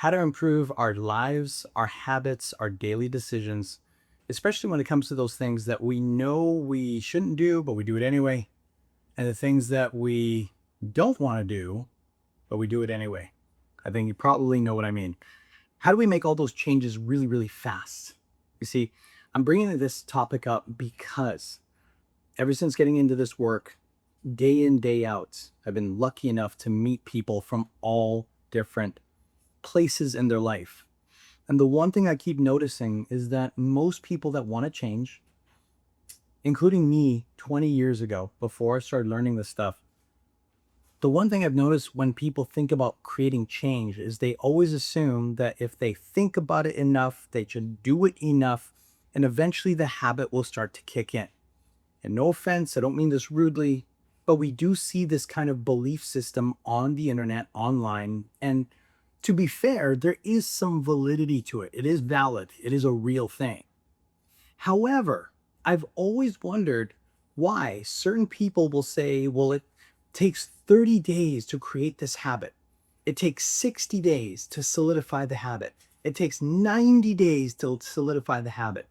how to improve our lives, our habits, our daily decisions, especially when it comes to those things that we know we shouldn't do, but we do it anyway, and the things that we don't want to do, but we do it anyway. I think you probably know what I mean. How do we make all those changes really, really fast? You see, I'm bringing this topic up because ever since getting into this work, day in, day out, I've been lucky enough to meet people from all different places in their life. And the one thing I keep noticing is that most people that want to change, including me 20 years ago, before I started learning this stuff, the one thing I've noticed when people think about creating change is they always assume that if they think about it enough, they should do it enough, and eventually the habit will start to kick in. And no offense, I don't mean this rudely, but we do see this kind of belief system on the internet, online. And to be fair, there is some validity to it. It is valid, it is a real thing. However, I've always wondered why certain people will say, well, it takes 30 days to create this habit. It takes 60 days to solidify the habit. It takes 90 days to solidify the habit.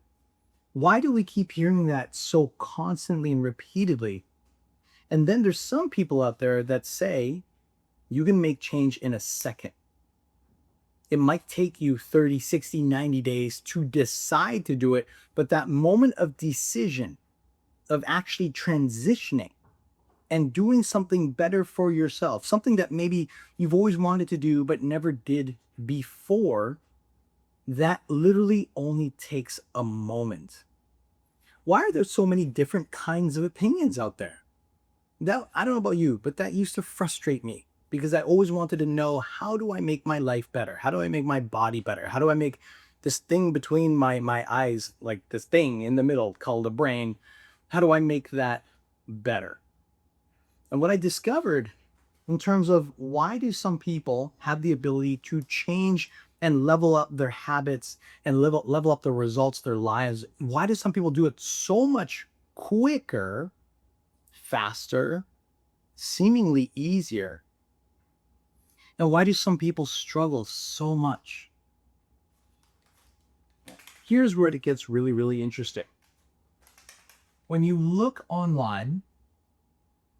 Why do we keep hearing that so constantly and repeatedly? And then there's some people out there that say you can make change in a second. It might take you 30, 60, 90 days to decide to do it, but that moment of decision, of actually transitioning and doing something better for yourself, something that maybe you've always wanted to do but never did before, that literally only takes a moment. Why are there so many different kinds of opinions out there? That, I don't know about you, but that used to frustrate me because I always wanted to know, how do I make my life better? How do I make my body better? How do I make this thing between my eyes, like this thing in the middle called a brain, how do I make that better? And what I discovered in terms of why do some people have the ability to change and level up their habits and level up the results, their lives, why do some people do it so much quicker, faster, seemingly easier? And why do some people struggle so much? Here's where it gets really, really interesting. When you look online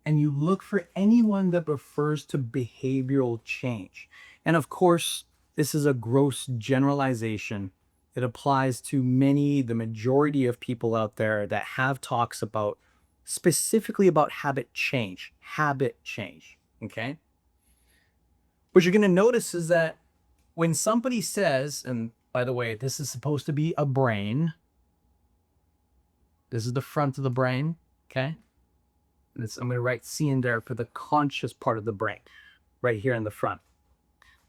and you look for anyone that refers to behavioral change, and of course, this is a gross generalization. It applies to many, the majority of people out there that have talks about specifically about habit change, habit change. Okay. What you're going to notice is that when somebody says, and by the way, this is supposed to be a brain, this is the front of the brain. Okay. I'm going to write C in there for the conscious part of the brain, right here in the front.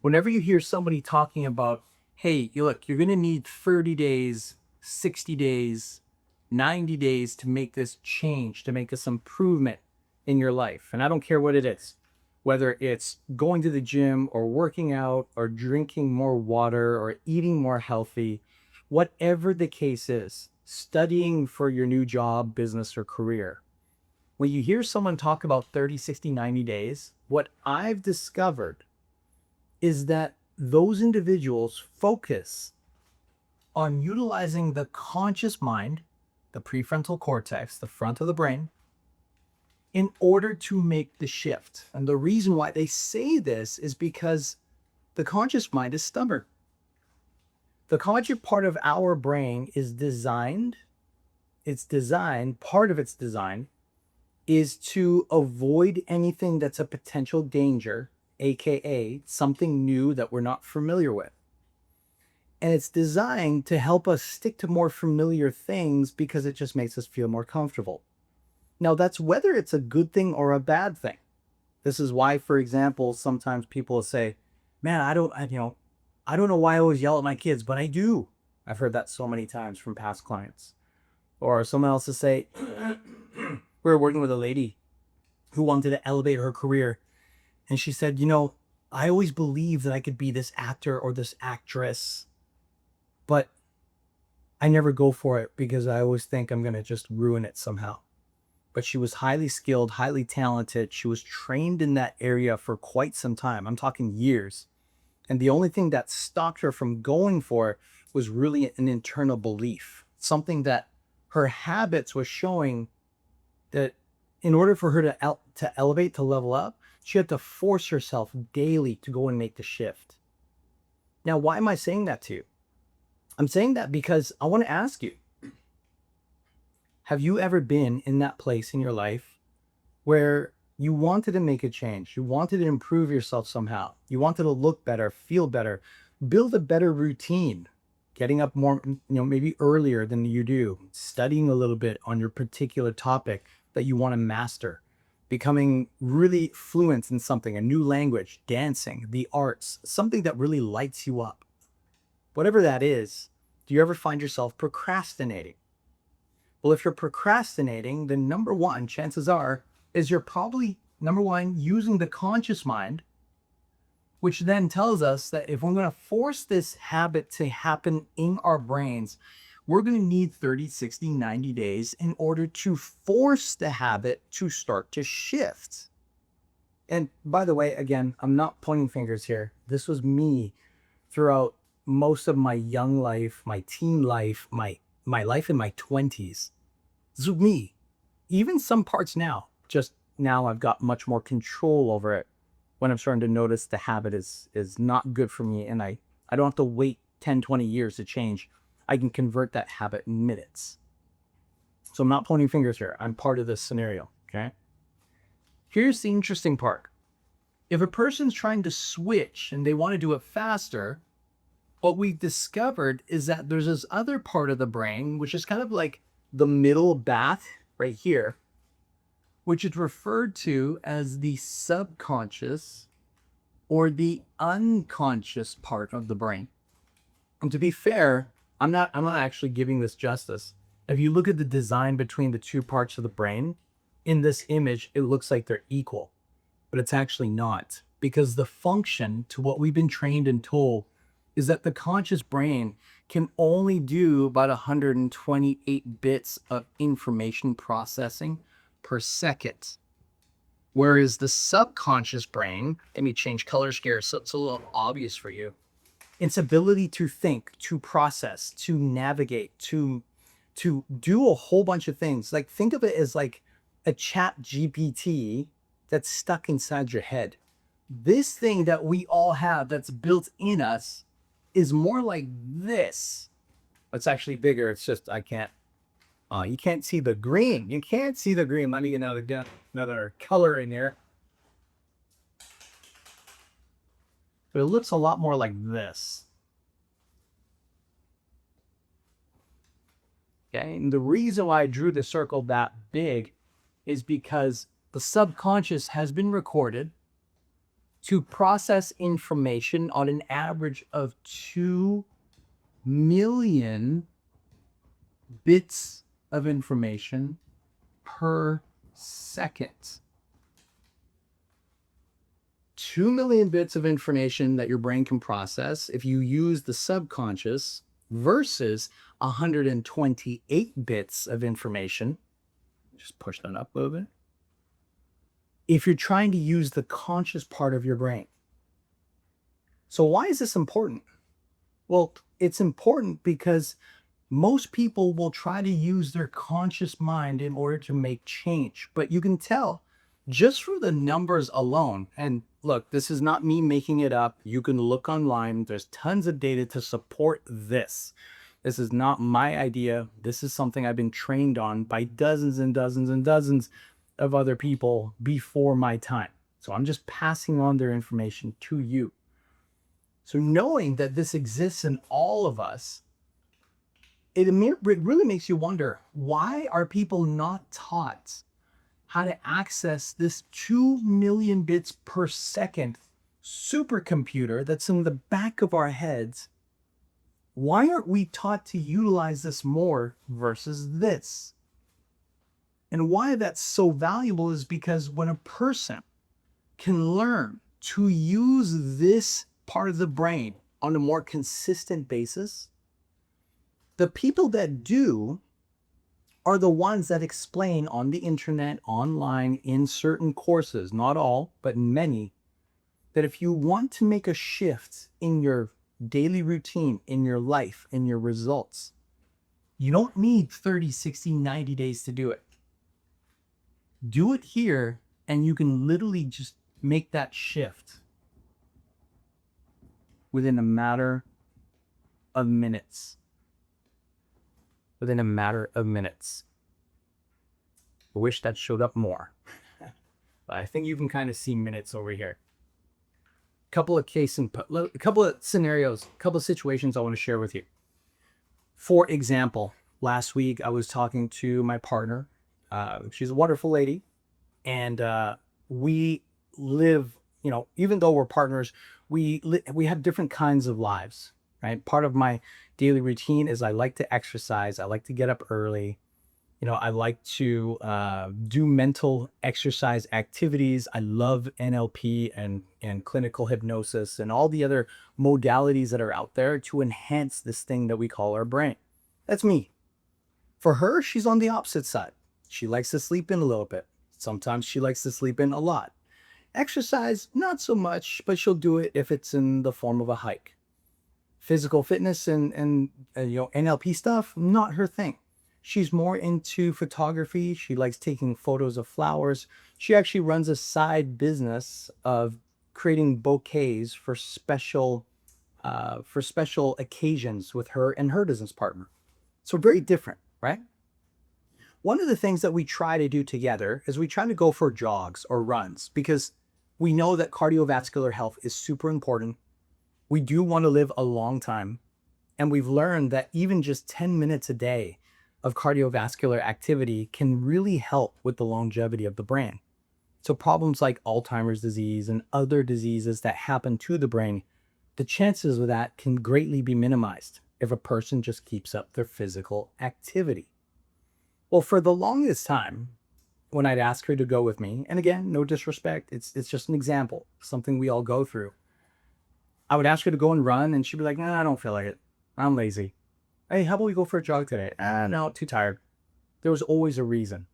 Whenever you hear somebody talking about, hey, look, you're going to need 30 days, 60 days, 90 days to make this change, to make this improvement in your life. And I don't care what it is, whether it's going to the gym or working out or drinking more water or eating more healthy, whatever the case is, studying for your new job, business, or career. When you hear someone talk about 30, 60, 90 days, what I've discovered is that those individuals focus on utilizing the conscious mind, the prefrontal cortex, the front of the brain, in order to make the shift. And the reason why they say this is because the conscious mind is stubborn. The conscious part of our brain is designed, part of its design is to avoid anything that's a potential danger, AKA something new that we're not familiar with. And it's designed to help us stick to more familiar things because it just makes us feel more comfortable. Now, that's whether it's a good thing or a bad thing. This is why, for example, sometimes people will say, man, I don't know why I always yell at my kids, but I do. I've heard that so many times from past clients. Or someone else to say, we were working with a lady who wanted to elevate her career. And she said, I always believed that I could be this actor or this actress, but I never go for it because I always think I'm going to just ruin it somehow. But she was highly skilled, highly talented. She was trained in that area for quite some time. I'm talking years. And the only thing that stopped her from going for it was really an internal belief, something that her habits was showing that in order for her to elevate, to level up, she had to force herself daily to go and make the shift. Now, why am I saying that to you? I'm saying that because I want to ask you, have you ever been in that place in your life where you wanted to make a change? You wanted to improve yourself somehow. You wanted to look better, feel better, build a better routine, getting up more, maybe earlier than you do, studying a little bit on your particular topic that you want to master, becoming really fluent in something, a new language, dancing, the arts, something that really lights you up. Whatever that is, do you ever find yourself procrastinating? Well, if you're procrastinating, then number one, chances are, is you're probably, number one, using the conscious mind, which then tells us that if we're going to force this habit to happen in our brains, we're going to need 30, 60, 90 days in order to force the habit to start to shift. And by the way, again, I'm not pointing fingers here. This was me throughout most of my young life, my teen life, my life in my 20s. This was me. Even some parts now, just now I've got much more control over it when I'm starting to notice the habit is not good for me, and I don't have to wait 10, 20 years to change. I can convert that habit in minutes. So I'm not pointing fingers here. I'm part of this scenario, okay? Here's the interesting part. If a person's trying to switch and they want to do it faster, what we've discovered is that there's this other part of the brain, which is kind of like the middle bath right here, which is referred to as the subconscious or the unconscious part of the brain. And to be fair, I'm not actually giving this justice. If you look at the design between the two parts of the brain, in this image, it looks like they're equal, but it's actually not, because the function, to what we've been trained and told, is that the conscious brain can only do about 128 bits of information processing per second. Whereas the subconscious brain, let me change colors here so it's a little obvious for you. Its ability to think, to process, to navigate, to do a whole bunch of things. Like, think of it as like a chat GPT that's stuck inside your head. This thing that we all have that's built in us is more like this. It's actually bigger. It's just, I can't, you can't see the green. You can't see the green. Let me get another color in here. But it looks a lot more like this. Okay, and the reason why I drew the circle that big is because the subconscious has been recorded to process information on an average of 2 million bits of information per second. 2 million bits of information that your brain can process if you use the subconscious versus 128 bits of information. Just push that up a little bit. If you're trying to use the conscious part of your brain. So why is this important? Well, it's important because most people will try to use their conscious mind in order to make change. But you can tell just through the numbers alone, and look, this is not me making it up. You can look online. There's tons of data to support this. This is not my idea. This is something I've been trained on by dozens and dozens and dozens of other people before my time. So I'm just passing on their information to you. So knowing that this exists in all of us, it really makes you wonder, why are people not taught how to access this 2 million bits per second supercomputer that's in the back of our heads? Why aren't we taught to utilize this more versus this? And why that's so valuable is because when a person can learn to use this part of the brain on a more consistent basis, the people that do are the ones that explain on the internet, online, in certain courses, not all, but many, that if you want to make a shift in your daily routine, in your life, in your results, you don't need 30, 60, 90 days to do it. Do it here, and you can literally just make that shift within a matter of minutes. Within a matter of minutes. I wish that showed up more. But I think you can kind of see minutes over here. Couple of a couple of scenarios, a couple of situations I want to share with you. For example, last week I was talking to my partner. She's a wonderful lady, and we live, even though we're partners, we have different kinds of lives, right? Part of my daily routine is I like to exercise. I like to get up early. I like to do mental exercise activities. I love NLP and clinical hypnosis and all the other modalities that are out there to enhance this thing that we call our brain. That's me. For her, she's on the opposite side. She likes to sleep in a little bit. Sometimes she likes to sleep in a lot. Exercise, not so much, but she'll do it if it's in the form of a hike. Physical fitness and NLP stuff, not her thing. She's more into photography. She likes taking photos of flowers. She actually runs a side business of creating bouquets for special occasions with her and her business partner. So very different, right? One of the things that we try to do together is we try to go for jogs or runs because we know that cardiovascular health is super important. We do want to live a long time. And we've learned that even just 10 minutes a day of cardiovascular activity can really help with the longevity of the brain. So problems like Alzheimer's disease and other diseases that happen to the brain, the chances of that can greatly be minimized if a person just keeps up their physical activity. Well, for the longest time, when I'd ask her to go with me, and again, no disrespect, it's just an example, something we all go through. I would ask her to go and run, and she'd be like, "Nah, I don't feel like it. I'm lazy. Hey, how about we go for a jog today?" No, too tired. There was always a reason.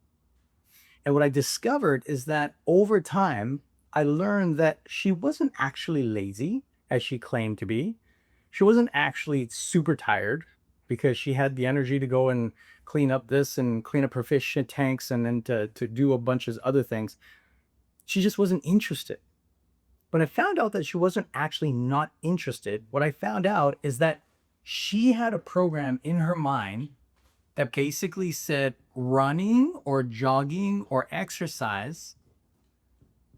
And what I discovered is that over time, I learned that she wasn't actually lazy, as she claimed to be. She wasn't actually super tired because she had the energy to go and clean up this and clean up her fish tanks and then to do a bunch of other things. She just wasn't interested. But I found out that she wasn't actually not interested. What I found out is that she had a program in her mind that basically said running or jogging or exercise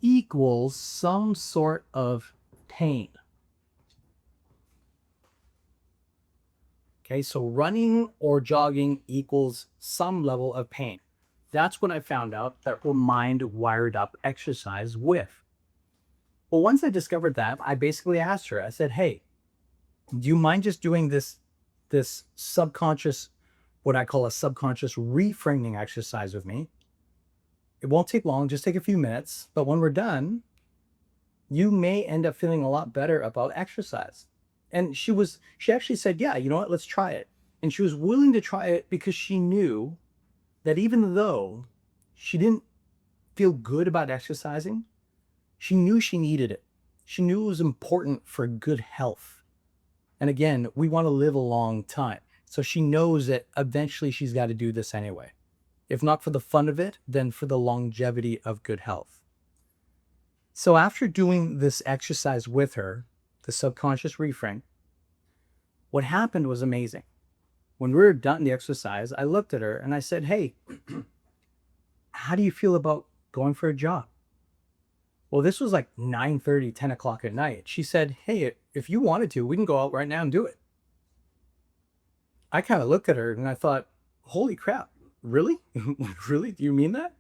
equals some sort of pain. Okay, so running or jogging equals some level of pain. That's what I found out that her mind wired up exercise with. Well, once I discovered that, I basically asked her, I said, "Hey, do you mind just doing this subconscious, what I call a subconscious reframing exercise with me? It won't take long, just take a few minutes. But when we're done, you may end up feeling a lot better about exercise." And she actually said, "Yeah, you know what, let's try it." And she was willing to try it because she knew that even though she didn't feel good about exercising, she knew she needed it. She knew it was important for good health. And again, we want to live a long time. So she knows that eventually she's got to do this anyway. If not for the fun of it, then for the longevity of good health. So after doing this exercise with her, the subconscious reframe, what happened was amazing. When we were done the exercise, I looked at her and I said, "Hey, how do you feel about going for a jog?" Well, this was like 9:30, 10 o'clock at night. She said, "Hey, if you wanted to, we can go out right now and do it." I kind of looked at her and I thought, "Holy crap, really? Really? Do you mean that?"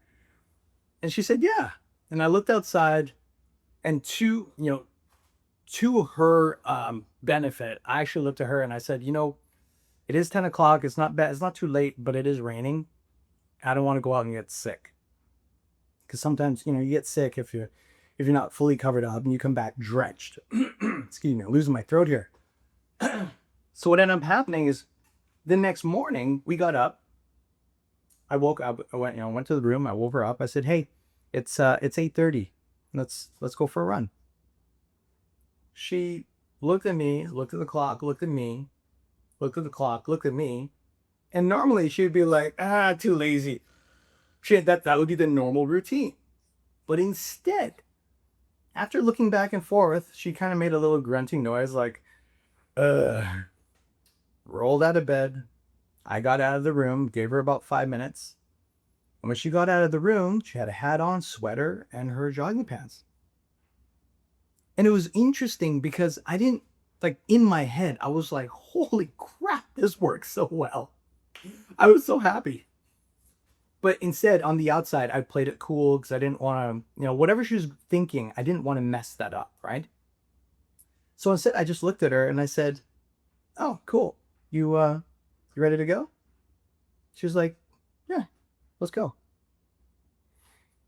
And she said, "Yeah." And I looked outside, and to her benefit, I actually looked at her and I said, "It is 10 o'clock. It's not bad. It's not too late, but it is raining. I don't want to go out and get sick." Because sometimes, you get sick if you're not fully covered up and you come back drenched. Excuse me, I'm losing my throat here. So what ended up happening is the next morning we got up. I woke up, I went to the room, I woke her up. I said, "Hey, it's 8:30. Let's go for a run." she looked at me, looked at the clock, looked at me, looked at the clock, looked at me. And normally she'd be like, too lazy. That would be the normal routine. But instead, after looking back and forth, she kind of made a little grunting noise like, uh, rolled out of bed. I got out of the room, gave her about 5 minutes. And when she got out of the room, she had a hat on, sweater, and her jogging pants. And it was interesting because I didn't, like, in my head, I was like, holy crap, this works so well. I was so happy. But instead, on the outside, I played it cool because I didn't want to, whatever she was thinking, I didn't want to mess that up, right? So instead, I just looked at her and I said, "Oh, cool. You ready to go?" She was like, "Yeah, let's go."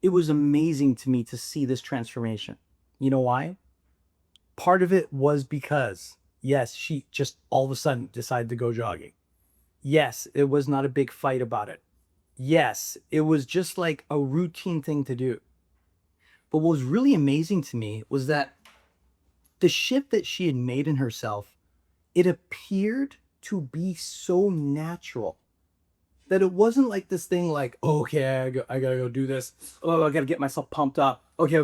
It was amazing to me to see this transformation. You know why? Part of it was because, yes, she just all of a sudden decided to go jogging. Yes, it was not a big fight about it. Yes, it was just like a routine thing to do. But what was really amazing to me was that the shift that she had made in herself, it appeared to be so natural that it wasn't like this thing like, oh, okay, I gotta go do this. Oh, I gotta get myself pumped up. Okay.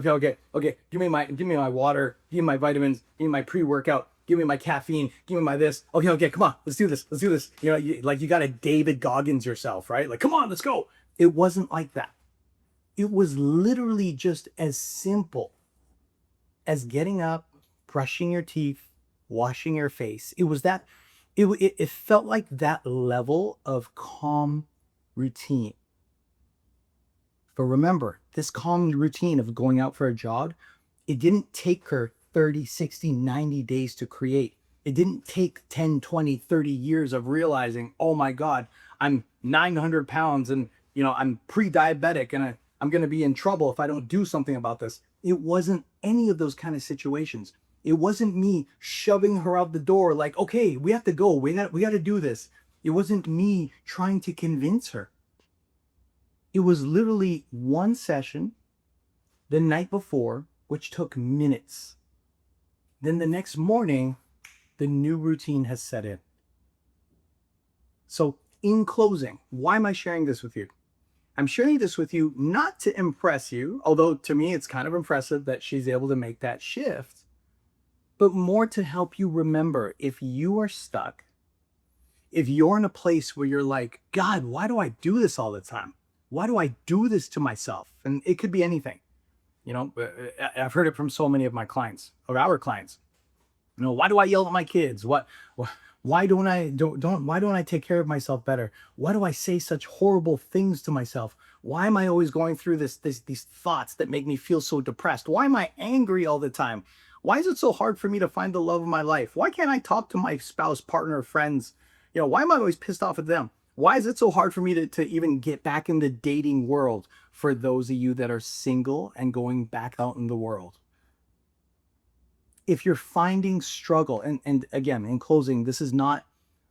Give me my water, give me my vitamins, give me my pre-workout, give me my caffeine, give me my this. Okay, come on, let's do this. You gotta David Goggins yourself, right? Like, come on, let's go. It wasn't like that. It was literally just as simple as getting up, brushing your teeth, washing your face. It felt like that level of calm routine. But remember, this calm routine of going out for a jog, it didn't take her 30, 60, 90 days to create. It didn't take 10, 20, 30 years of realizing, oh my God, I'm 900 pounds and I'm pre-diabetic and I'm going to be in trouble if I don't do something about this. It wasn't any of those kind of situations. It wasn't me shoving her out the door like, okay, we have to go. We got to do this. It wasn't me trying to convince her. It was literally one session the night before, which took minutes. Then the next morning, the new routine has set in. So in closing, why am I sharing this with you? I'm sharing this with you not to impress you, although to me it's kind of impressive that she's able to make that shift, but more to help you remember if you are stuck, if you're in a place where you're like, God, why do I do this all the time? Why do I do this to myself? And it could be anything. I've heard it from so many of my clients, or our clients. Why do I yell at my kids? Why don't I take care of myself better? Why do I say such horrible things to myself? Why am I always going through these thoughts that make me feel so depressed? Why am I angry all the time? Why is it so hard for me to find the love of my life? Why can't I talk to my spouse, partner, friends? Why am I always pissed off at them? Why is it so hard for me to even get back in the dating world for those of you that are single and going back out in the world? If you're finding struggle, and again, in closing, this is not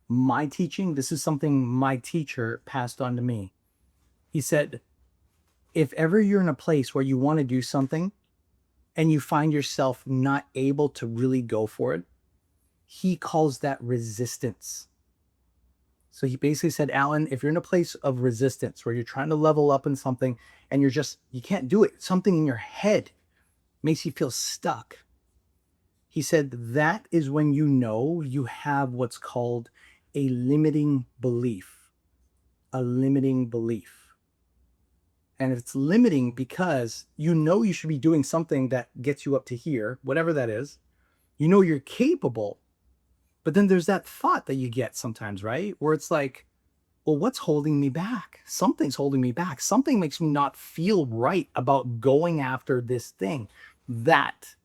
my teaching. This is something my teacher passed on to me. He said, if ever you're in a place where you want to do something and you find yourself not able to really go for it, he calls that resistance. So he basically said, Alan, if you're in a place of resistance where you're trying to level up in something and you can't do it, something in your head makes you feel stuck. He said that is when you know you have what's called a limiting belief. A limiting belief. And it's limiting because you should be doing something that gets you up to here, whatever that is. You're capable. But then there's that thought that you get sometimes, right? Where it's like, well, what's holding me back? Something's holding me back. Something makes me not feel right about going after this thing. That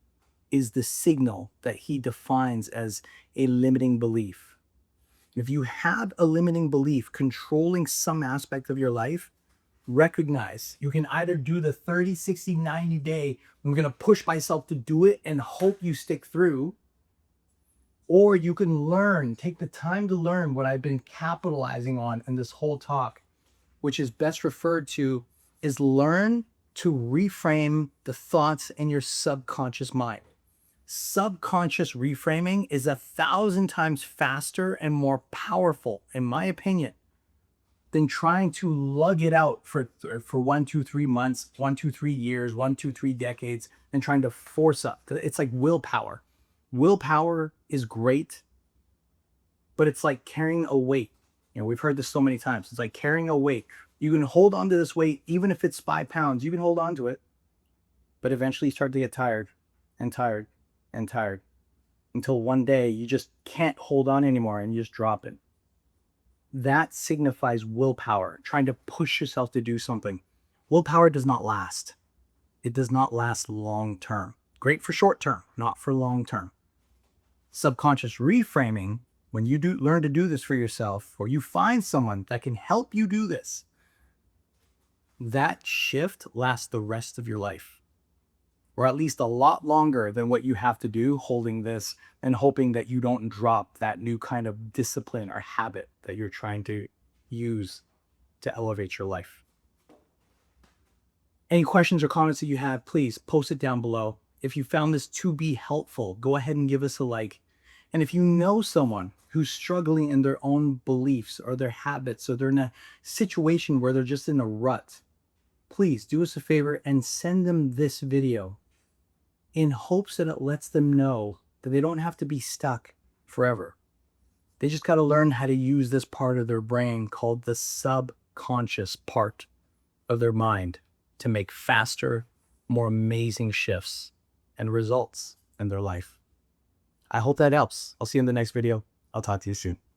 is the signal that he defines as a limiting belief. If you have a limiting belief controlling some aspect of your life, recognize you can either do the 30, 60, 90 day, I'm going to push myself to do it and hope you stick through, or you can take the time to learn what I've been capitalizing on in this whole talk, which is best referred to as learn to reframe the thoughts in your subconscious mind. Subconscious reframing is 1,000 times faster and more powerful, in my opinion, than trying to lug it out for 1, 2, 3 months, 1, 2, 3 years, 1, 2, 3 decades, and trying to force up. It's like willpower. Willpower is great, but it's like carrying a weight. We've heard this so many times. It's like carrying a weight. You can hold on to this weight, even if it's 5 pounds, you can hold on to it, but eventually you start to get tired and tired and tired until one day you just can't hold on anymore and you just drop it. That signifies willpower, trying to push yourself to do something. Willpower does not last. It does not last long term. Great for short term, not for long term. Subconscious reframing, when you learn to do this for yourself, or you find someone that can help you do this, that shift lasts the rest of your life. Or at least a lot longer than what you have to do holding this and hoping that you don't drop that new kind of discipline or habit that you're trying to use to elevate your life. Any questions or comments that you have, please post it down below. If you found this to be helpful, go ahead and give us a like. And if you know someone who's struggling in their own beliefs or their habits, or they're in a situation where they're just in a rut, please do us a favor and send them this video in hopes that it lets them know that they don't have to be stuck forever. They just got to learn how to use this part of their brain called the subconscious part of their mind to make faster, more amazing shifts and results in their life. I hope that helps. I'll see you in the next video. I'll talk to you soon.